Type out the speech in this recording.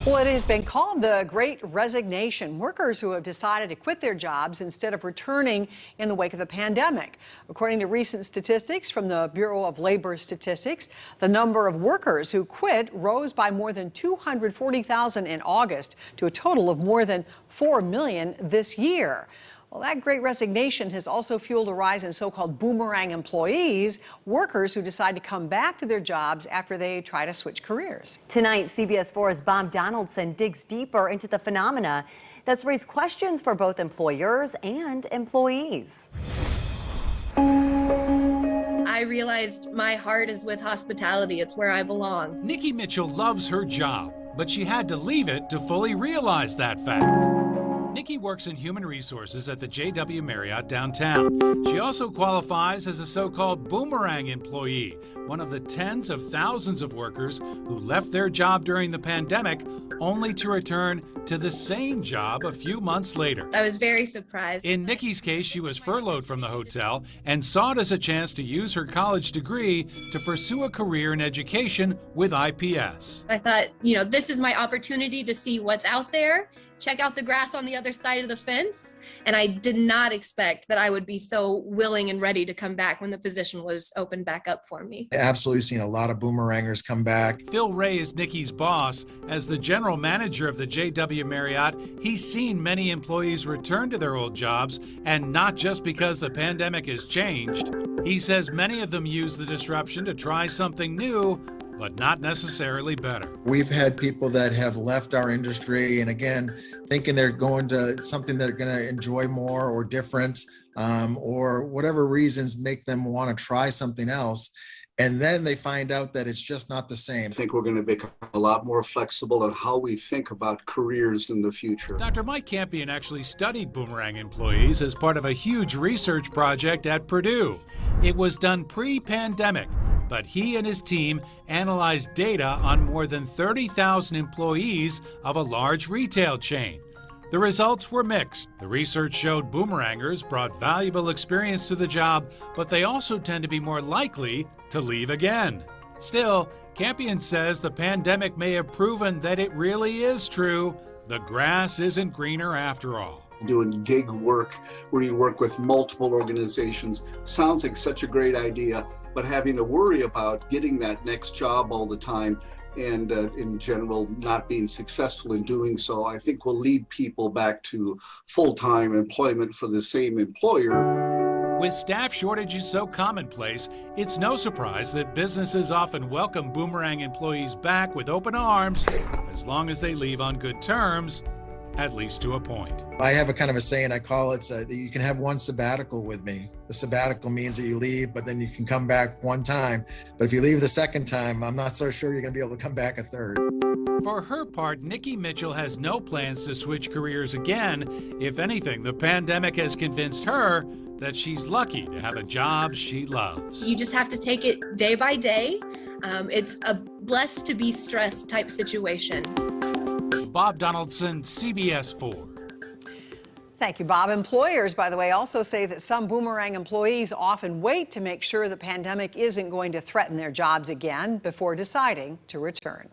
Well, it has been called the Great Resignation. Workers who have decided to quit their jobs instead of returning in the wake of the pandemic. According to recent statistics from the Bureau of Labor Statistics, the number of workers who quit rose by more than 240,000 in August to a total of more than 4 million this year. Well, that Great Resignation has also fueled a rise in so-called boomerang employees, workers who decide to come back to their jobs after they try to switch careers. Tonight, CBS 4's Bob Donaldson digs deeper into the phenomena that's raised questions for both employers and employees. I realized my heart is with hospitality. It's where I belong. Nikki Mitchell loves her job, but she had to leave it to fully realize that fact. Nikki works in human resources at the JW Marriott downtown. She also qualifies as a so-called boomerang employee, one of the tens of thousands of workers who left their job during the pandemic only to return to the same job a few months later. I was very surprised. In Nikki's case, she was furloughed from the hotel and saw it as a chance to use her college degree to pursue a career in education with IPS. I thought, this is my opportunity to see what's out there, check out the grass on the other side of the fence. And I did not expect that I would be so willing and ready to come back when the position was opened back up for me. Absolutely seen a lot of boomerangers come back. Phil Ray is Nikki's boss. As the general manager of the JW Marriott, he's seen many employees return to their old jobs, and not just because the pandemic has changed. He says many of them use the disruption to try something new, but not necessarily better. We've had people that have left our industry and again, thinking they're going to something they're going to enjoy more or different, or whatever reasons make them want to try something else. And then they find out that it's just not the same. I think we're going to become a lot more flexible in how we think about careers in the future. Dr. Mike Campion actually studied boomerang employees as part of a huge research project at Purdue. It was done pre-pandemic, but he and his team analyzed data on more than 30,000 employees of a large retail chain. The results were mixed. The research showed boomerangers brought valuable experience to the job, but they also tend to be more likely to leave again. Still, Campion says the pandemic may have proven that it really is true. The grass isn't greener after all. Doing gig work where you work with multiple organizations sounds like such a great idea, but having to worry about getting that next job all the time and in general not being successful in doing so, I think will lead people back to full-time employment for the same employer. With staff shortages so commonplace, it's no surprise that businesses often welcome boomerang employees back with open arms, as long as they leave on good terms, at least to a point. I have a kind of a saying, I call it, that you can have one sabbatical with me. The sabbatical means that you leave, but then you can come back one time. But if you leave the second time, I'm not so sure you're going to be able to come back a third. For her part, Nikki Mitchell has no plans to switch careers again. If anything, the pandemic has convinced her that she's lucky to have a job she loves. You just have to take it day by day. It's a blessed to be stressed type situation. Bob Donaldson, CBS 4. Thank you, Bob. Employers, by the way, also say that some boomerang employees often wait to make sure the pandemic isn't going to threaten their jobs again before deciding to return.